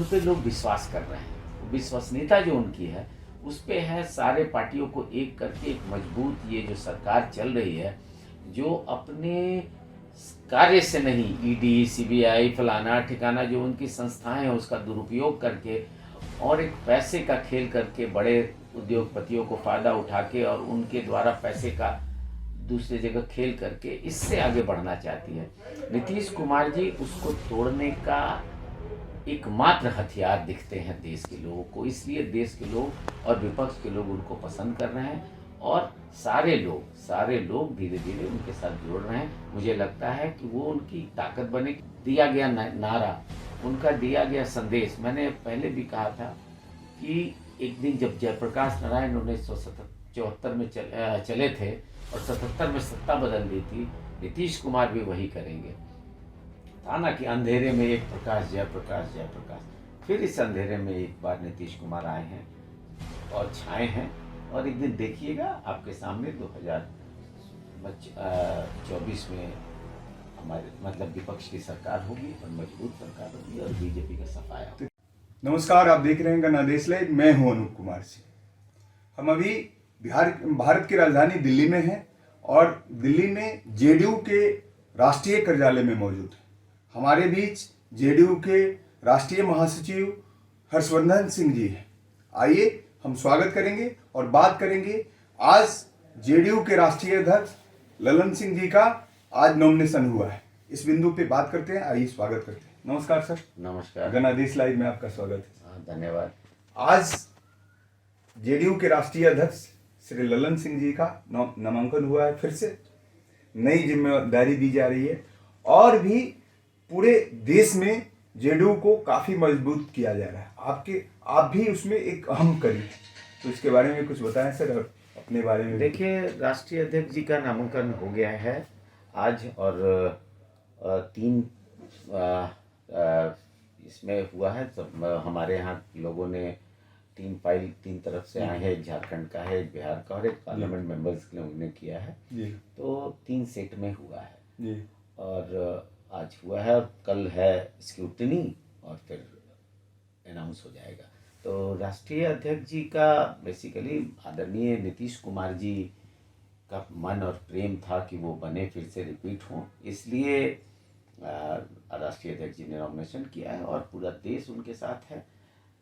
उन पे लोग विश्वास कर रहे हैं। विश्वसनीयता जो उनकी है उस पे है, सारे पार्टियों को एक करके एक मजबूत ये जो सरकार चल रही है, जो अपने कार्य से नहीं, ईडी सीबीआई फलाना ठिकाना जो उनकी संस्थाएं हैं उसका दुरुपयोग करके और एक पैसे का खेल करके बड़े उद्योगपतियों को फ़ायदा उठा के और उनके द्वारा पैसे का दूसरी जगह खेल करके इससे आगे बढ़ना चाहती है। नीतीश कुमार जी उसको तोड़ने का एकमात्र हथियार दिखते हैं देश के लोगों को, इसलिए देश के लोग और विपक्ष के लोग उनको पसंद कर रहे हैं और सारे लोग धीरे धीरे उनके साथ जुड़ रहे हैं। मुझे लगता है कि वो उनकी ताकत बने। दिया गया नारा, उनका दिया गया संदेश, मैंने पहले भी कहा था कि एक दिन जब जयप्रकाश नारायण 1974 में चले थे और 77 में सत्ता बदल दी थी, नीतीश कुमार भी वही करेंगे। था ना कि अंधेरे में एक प्रकाश, जयप्रकाश जयप्रकाश। फिर इस अंधेरे में एक बार नीतीश कुमार आए हैं और छाए हैं, और एक दिन देखिएगा आपके सामने 2024 में हमारे मतलब विपक्ष की सरकार होगी और मजबूत सरकार होगी और बीजेपी का सफाया। नमस्कार, आप देख रहे हैं गणदेश लाइव। मैं हूं अनूप कुमार सिंह। हम अभी भारत की राजधानी दिल्ली में हैं और दिल्ली में जेडीयू के राष्ट्रीय कार्यालय में मौजूद हैं। हमारे बीच जेडीयू के राष्ट्रीय महासचिव हर्षवर्धन सिंह जी हैं। आइए हम स्वागत करेंगे और बात करेंगे। आज जेडीयू के राष्ट्रीय अध्यक्ष ललन सिंह जी का आज नॉमिनेशन हुआ है, इस बिंदु पे बात करते हैं। आइए स्वागत करते हैं। नमस्कार सर। नमस्कार। गणदेश लाइव में आपका स्वागत है। धन्यवाद। आज जेडीयू के राष्ट्रीय अध्यक्ष श्री ललन सिंह जी का नामांकन हुआ है, फिर से नई जिम्मेदारी दी जा रही है और भी पूरे देश में जेडीयू को काफी मजबूत किया जा रहा है। आप भी उसमें एक अहम कड़ी, तो इसके बारे में कुछ बताएं सर, अपने बारे में। देखिए, राष्ट्रीय अध्यक्ष जी का नामांकन हो गया है आज और 3 इसमें हुआ है। तो हमारे यहाँ लोगों ने 3 फाइल 3 तरफ से आए हैं, एक झारखंड का है, एक बिहार का और एक पार्लियामेंट मेंबर्स के लोगों ने किया है जी। तो 3 सेट में हुआ है जी। और आज हुआ है और कल है स्क्रूटनी और फिर अनाउंस हो जाएगा। तो राष्ट्रीय अध्यक्ष जी का बेसिकली आदरणीय नीतीश कुमार जी का मन और प्रेम था कि वो बने, फिर से रिपीट हों, इसलिए राष्ट्रीय अध्यक्ष जी ने नॉमिनेशन किया है और पूरा देश उनके साथ है।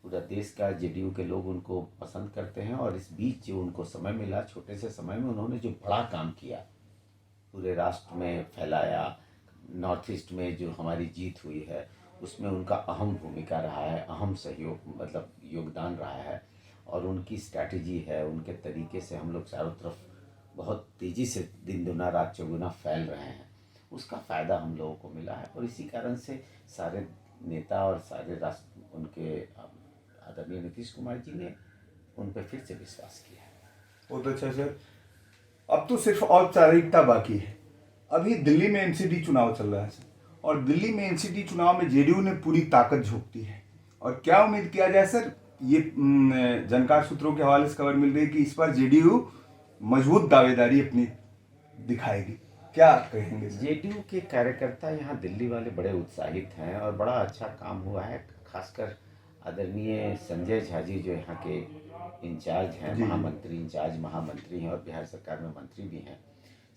पूरा देश का जेडीयू के लोग उनको पसंद करते हैं और इस बीच जो उनको समय मिला, छोटे से समय में उन्होंने जो बड़ा काम किया, पूरे राष्ट्र में फैलाया, नॉर्थ ईस्ट में जो हमारी जीत हुई है उसमें उनका अहम भूमिका रहा है, अहम सहयोग मतलब योगदान रहा है। और उनकी स्ट्रैटेजी है, उनके तरीके से हम लोग चारों तरफ बहुत तेज़ी से दिन दुना रात चौगुना फैल रहे हैं, उसका फ़ायदा हम लोगों को मिला है। और इसी कारण से सारे नेता और सारे राष्ट्र उनके आदरणीय नीतीश कुमार जी ने उन पर फिर से विश्वास किया है। बहुत अच्छा सर। अब तो सिर्फ औपचारिकता बाकी है। अभी दिल्ली में एमसीडी चुनाव चल रहा है सर, और दिल्ली में एमसीडी चुनाव में जेडीयू ने पूरी ताकत झोंकती है। और क्या उम्मीद किया जाए सर? ये जानकार सूत्रों के हवाले से खबर मिल रही है कि इस बार जेडीयू मजबूत दावेदारी अपनी दिखाएगी। क्या कहेंगे? जेडीयू के कार्यकर्ता यहाँ दिल्ली वाले बड़े उत्साहित हैं और बड़ा अच्छा काम हुआ है। खासकर आदरणीय संजय झा जी जो यहाँ के इंचार्ज हैं, महामंत्री, इंचार्ज महामंत्री हैं और बिहार सरकार में मंत्री भी हैं,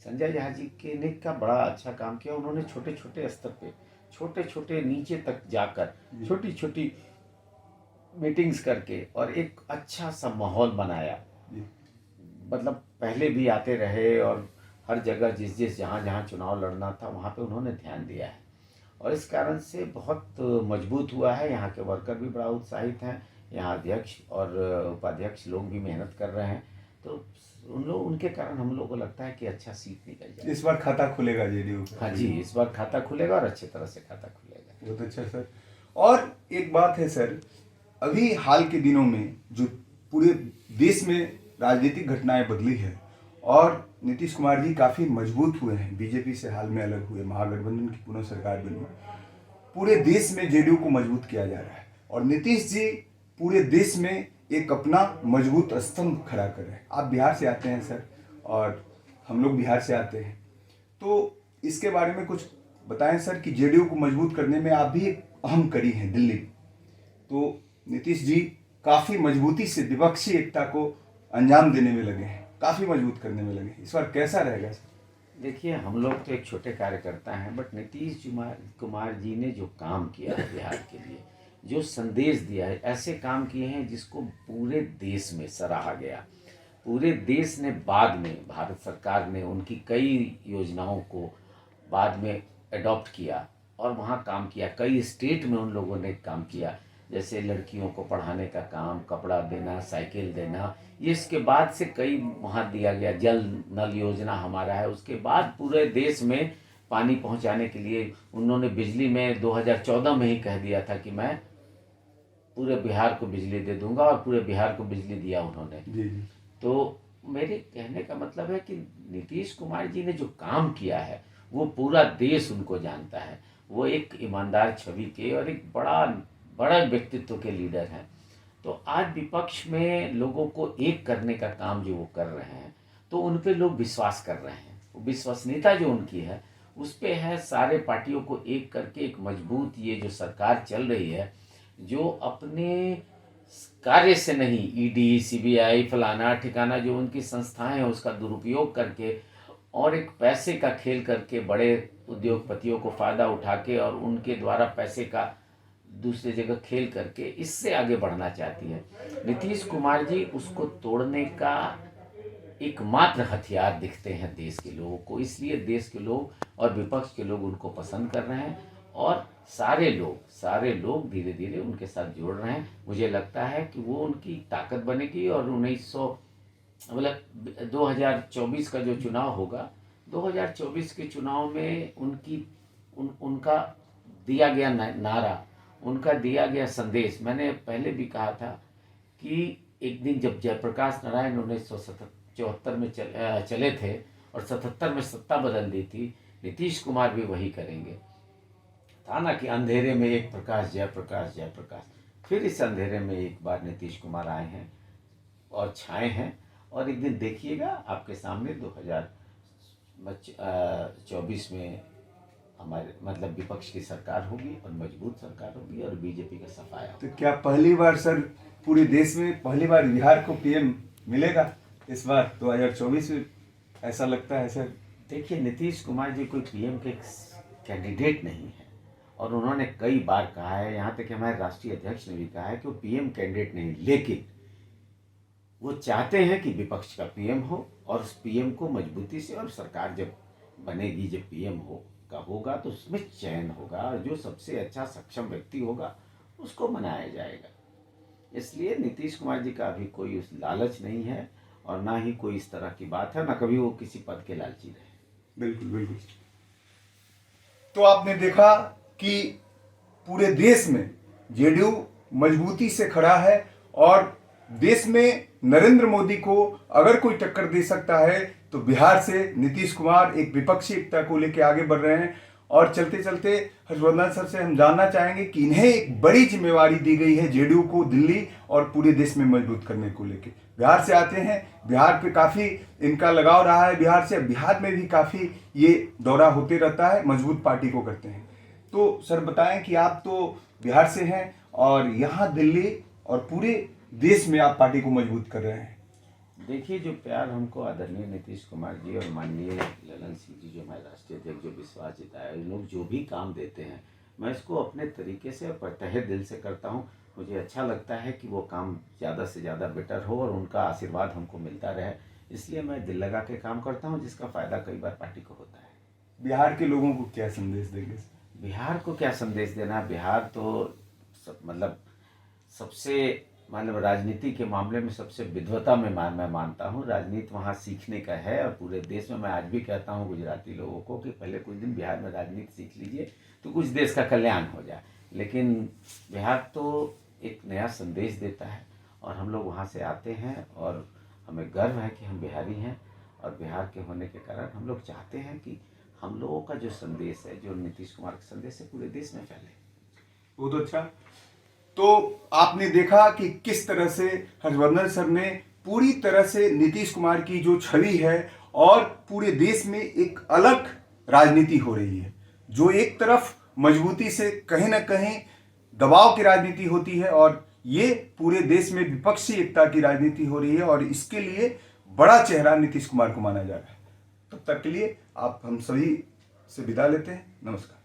संजय झा जी के ने का बड़ा अच्छा काम किया। उन्होंने छोटे छोटे स्तर पे, छोटे छोटे नीचे तक जाकर छोटी छोटी मीटिंग्स करके और एक अच्छा सा माहौल बनाया। मतलब पहले भी आते रहे और हर जगह जिस जहाँ चुनाव लड़ना था वहाँ पे उन्होंने ध्यान दिया है और इस कारण से बहुत मजबूत हुआ है। यहाँ के वर्कर भी बड़ा उत्साहित हैं, यहाँ अध्यक्ष और उपाध्यक्ष लोग भी मेहनत कर रहे हैं, तो उनके कारण हम लोग को लगता है कि अच्छा सीट निकल जाए। इस बार खाता खुलेगा जेडीयू? हाँ जी, इस बार खाता खुलेगा और अच्छे तरह से खाता खुलेगा। बहुत अच्छा सर। और एक बात है सर, अभी हाल के दिनों में जो पूरे देश में राजनीतिक घटनाएं बदली है और नीतीश कुमार जी काफ़ी मजबूत हुए हैं, बीजेपी से हाल में अलग हुए, महागठबंधन की पुनः सरकार बनी, पूरे देश में जेडीयू को मजबूत किया जा रहा है और नीतीश जी पूरे देश में एक अपना मजबूत स्तंभ खड़ा कर रहे हैं। आप बिहार से आते हैं सर और हम लोग बिहार से आते हैं, तो इसके बारे में कुछ बताएं सर कि जेडीयू को मजबूत करने में आप भी एक अहम कड़ी हैं दिल्ली, तो नीतीश जी काफी मजबूती से विपक्षी एकता को अंजाम देने में लगे हैं, काफी मजबूत करने में लगे हैं। इस बार कैसा रहेगा सर? देखिए, हम लोग तो एक छोटे कार्यकर्ता हैं, बट नीतीश कुमार जी ने जो काम किया है बिहार के लिए, जो संदेश दिया है, ऐसे काम किए हैं जिसको पूरे देश में सराहा गया। पूरे देश ने बाद में, भारत सरकार ने उनकी कई योजनाओं को बाद में अडॉप्ट किया और वहाँ काम किया। कई स्टेट में उन लोगों ने काम किया, जैसे लड़कियों को पढ़ाने का काम, कपड़ा देना, साइकिल देना, ये इसके बाद से कई वहाँ दिया गया। जल नल योजना हमारा है, उसके बाद पूरे देश में पानी पहुँचाने के लिए उन्होंने बिजली में 2014 में ही कह दिया था कि मैं पूरे बिहार को बिजली दे दूंगा, और पूरे बिहार को बिजली दिया उन्होंने। जी जी। तो मेरे कहने का मतलब है कि नीतीश कुमार जी ने जो काम किया है वो पूरा देश उनको जानता है। वो एक ईमानदार छवि के और एक बड़ा बड़ा व्यक्तित्व के लीडर हैं। तो आज विपक्ष में लोगों को एक करने का काम जो वो कर रहे हैं, तो उन पे लोग विश्वास कर रहे हैं। वो विश्वसनीयता जो उनकी है उस पे है। सारे पार्टियों को एक करके एक मजबूत ये जो सरकार चल रही है, जो अपने कार्य से नहीं, ईडी, सीबीआई, फलाना ठिकाना जो उनकी संस्थाएं हैं उसका दुरुपयोग करके और एक पैसे का खेल करके बड़े उद्योगपतियों को फ़ायदा उठा के और उनके द्वारा पैसे का दूसरी जगह खेल करके इससे आगे बढ़ना चाहती है। नीतीश कुमार जी उसको तोड़ने का एकमात्र हथियार दिखते हैं देश के लोगों को। इसलिए देश के लोग और विपक्ष के लोग उनको पसंद कर रहे हैं और सारे लोग धीरे धीरे उनके साथ जोड़ रहे हैं। मुझे लगता है कि वो उनकी ताकत बनेगी और 2024 का जो चुनाव होगा, 2024 के चुनाव में उनका दिया गया नारा, उनका दिया गया संदेश, मैंने पहले भी कहा था कि एक दिन जब जयप्रकाश नारायण 1974 में चले थे और 77 में सत्ता बदल दी थी, नीतीश कुमार भी वही करेंगे। था ना कि अंधेरे में एक प्रकाश, जयप्रकाश जयप्रकाश। फिर इस अंधेरे में एक बार नीतीश कुमार आए हैं और छाए हैं, और एक दिन देखिएगा आपके सामने 2024 में हमारे मतलब विपक्ष की सरकार होगी और मजबूत सरकार होगी और बीजेपी का सफाया होगा। तो क्या पहली बार सर पूरे देश में पहली बार बिहार को पीएम मिलेगा इस बार 2024 में, ऐसा लगता है सर? देखिए, नीतीश कुमार जी कोई पीएम के कैंडिडेट नहीं है और उन्होंने कई बार कहा है, यहाँ तक कि हमारे राष्ट्रीय अध्यक्ष ने भी कहा है कि वो पीएम कैंडिडेट नहीं, लेकिन वो चाहते हैं कि विपक्ष का पीएम हो और उस पीएम को मजबूती से, और सरकार जब बनेगी, जब पीएम होगा तो उसमें चयन होगा और जो सबसे अच्छा सक्षम व्यक्ति होगा उसको मनाया जाएगा। इसलिए नीतीश कुमार जी का अभी कोई उस लालच नहीं है और ना ही कोई इस तरह की बात है, ना कभी वो किसी पद के लालची रहे। बिल्कुल बिल्कुल। तो आपने देखा कि पूरे देश में जेडीयू मजबूती से खड़ा है और देश में नरेंद्र मोदी को अगर कोई टक्कर दे सकता है तो बिहार से नीतीश कुमार एक विपक्षी एकता को लेकर आगे बढ़ रहे हैं। और चलते चलते हर्षवर्धन सर से हम जानना चाहेंगे कि इन्हें एक बड़ी जिम्मेवारी दी गई है जेडीयू को दिल्ली और पूरे देश में मजबूत करने को लेकर। बिहार से आते हैं, बिहार पे काफ़ी इनका लगाव रहा है बिहार से, बिहार में भी काफ़ी ये दौरा होते रहता है, मजबूत पार्टी को करते हैं। तो सर बताएं कि आप तो बिहार से हैं और यहाँ दिल्ली और पूरे देश में आप पार्टी को मजबूत कर रहे हैं। देखिए, जो प्यार हमको आदरणीय नीतीश कुमार जी और माननीय ललन सिंह जी, जो हमारे राष्ट्रीय अध्यक्ष, जो विश्वास जताया, इन लोग जो भी काम देते हैं मैं इसको अपने तरीके से और तहे दिल से करता हूँ। मुझे अच्छा लगता है कि वो काम ज़्यादा से ज़्यादा बेटर हो और उनका आशीर्वाद हमको मिलता रहे, इसलिए मैं दिल लगा के काम करता हूँ, जिसका फ़ायदा कई बार पार्टी को होता है। बिहार के लोगों को क्या संदेश देंगे? बिहार को क्या संदेश देना? बिहार तो सबसे राजनीति के मामले में सबसे विद्वता में मैं मानता हूँ। राजनीति वहाँ सीखने का है और पूरे देश में मैं आज भी कहता हूँ गुजराती लोगों को कि पहले कुछ दिन बिहार में राजनीति सीख लीजिए तो कुछ देश का कल्याण हो जाए। लेकिन बिहार तो एक नया संदेश देता है और हम लोग वहाँ से आते हैं और हमें गर्व है कि हम बिहारी हैं, और बिहार के होने के कारण हम लोग चाहते हैं कि हम लोगों का जो संदेश है, जो नीतीश कुमार का संदेश है, पूरे देश में फैले। बहुत अच्छा। तो आपने देखा कि किस तरह से हर्षवर्धन सर ने पूरी तरह से नीतीश कुमार की जो छवि है और पूरे देश में एक अलग राजनीति हो रही है, जो एक तरफ मजबूती से कहीं ना कहीं दबाव की राजनीति होती है और ये पूरे देश में विपक्षी एकता की राजनीति हो रही है और इसके लिए बड़ा चेहरा नीतीश कुमार को माना जा रहा है। तब तक के लिए आप हम सभी से विदा लेते हैं। नमस्कार।